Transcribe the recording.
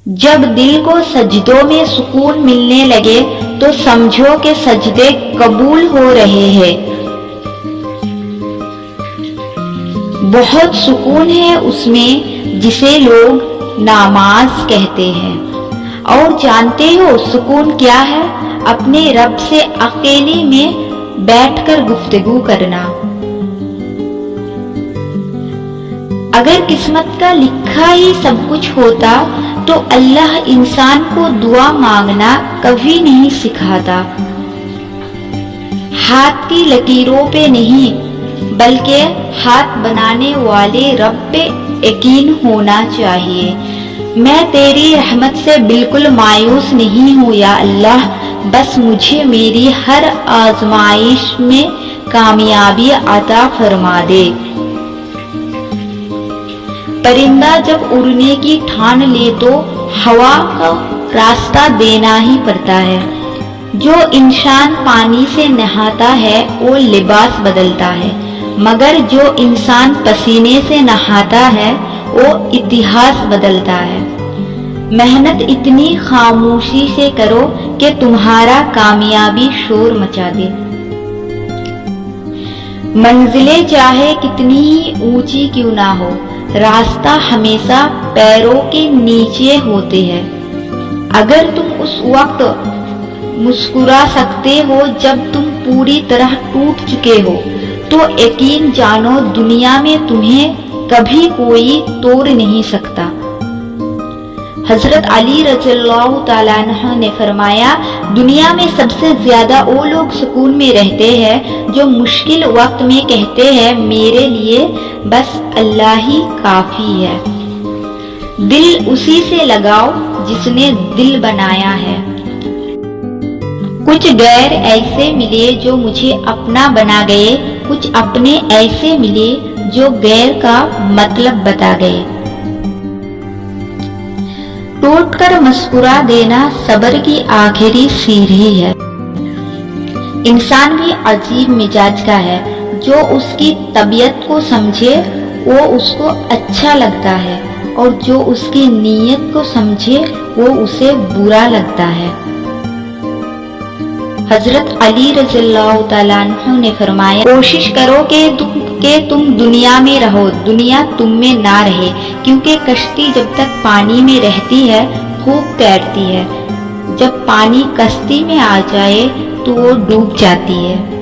جب دل کو سجدوں میں سکون ملنے لگے تو سمجھو کہ سجدے قبول ہو رہے ہیں۔ بہت سکون ہے اس میں جسے لوگ نماز کہتے ہیں۔ اور جانتے ہو سکون کیا ہے؟ اپنے رب سے اکیلے میں بیٹھ کر گفتگو کرنا۔ اگر قسمت کا لکھا ہی سب کچھ ہوتا تو اللہ انسان کو دعا مانگنا کبھی نہیں سکھاتا۔ ہاتھ کی لکیروں پہ نہیں بلکہ ہاتھ بنانے والے رب پہ یقین ہونا چاہیے۔ میں تیری رحمت سے بالکل مایوس نہیں ہوں یا اللہ، بس مجھے میری ہر آزمائش میں کامیابی عطا فرما دے۔ پرندہ جب اڑنے کی ٹھان لے تو ہوا کا راستہ دینا ہی پڑتا ہے۔ جو انسان پانی سے نہاتا ہے وہ لباس بدلتا ہے، مگر جو انسان پسینے سے نہاتا ہے وہ اتہاس بدلتا ہے۔ محنت اتنی خاموشی سے کرو کہ تمہارا کامیابی شور مچا دے۔ منزلیں چاہے کتنی ہی اونچی کیوں نہ ہو، راستہ ہمیشہ پیروں کے نیچے ہوتے ہیں۔ اگر تم اس وقت مسکرا سکتے ہو جب تم پوری طرح ٹوٹ چکے ہو تو یقین جانو دنیا میں تمہیں کبھی کوئی توڑ نہیں سکتا۔ حضرت علی رضی اللہ تعالیٰ عنہ نے فرمایا، دنیا میں سب سے زیادہ وہ لوگ سکون میں رہتے ہیں جو مشکل وقت میں کہتے ہیں میرے لیے بس اللہ ہی کافی ہے۔ دل اسی سے لگاؤ جس نے دل بنایا ہے۔ کچھ غیر ایسے ملے جو مجھے اپنا بنا گئے، کچھ اپنے ایسے ملے جو غیر کا مطلب بتا گئے۔ ٹوٹ کر مسکرا دینا صبر کی آخری سیڑھی ہے۔ انسان بھی عجیب مزاج کا ہے، جو اس کی طبیعت کو سمجھے وہ اس کو اچھا لگتا ہے اور جو اس کی نیت کو سمجھے وہ اسے برا لگتا ہے۔ حضرت علی رضی اللہ تعالیٰ عنہ نے فرمایا، کوشش کرو کہ تم دنیا میں رہو، دنیا تم میں نہ رہے، کیونکہ کشتی جب تک پانی میں رہتی ہے خوب تیرتی ہے، جب پانی کشتی میں آ جائے تو وہ ڈوب جاتی ہے۔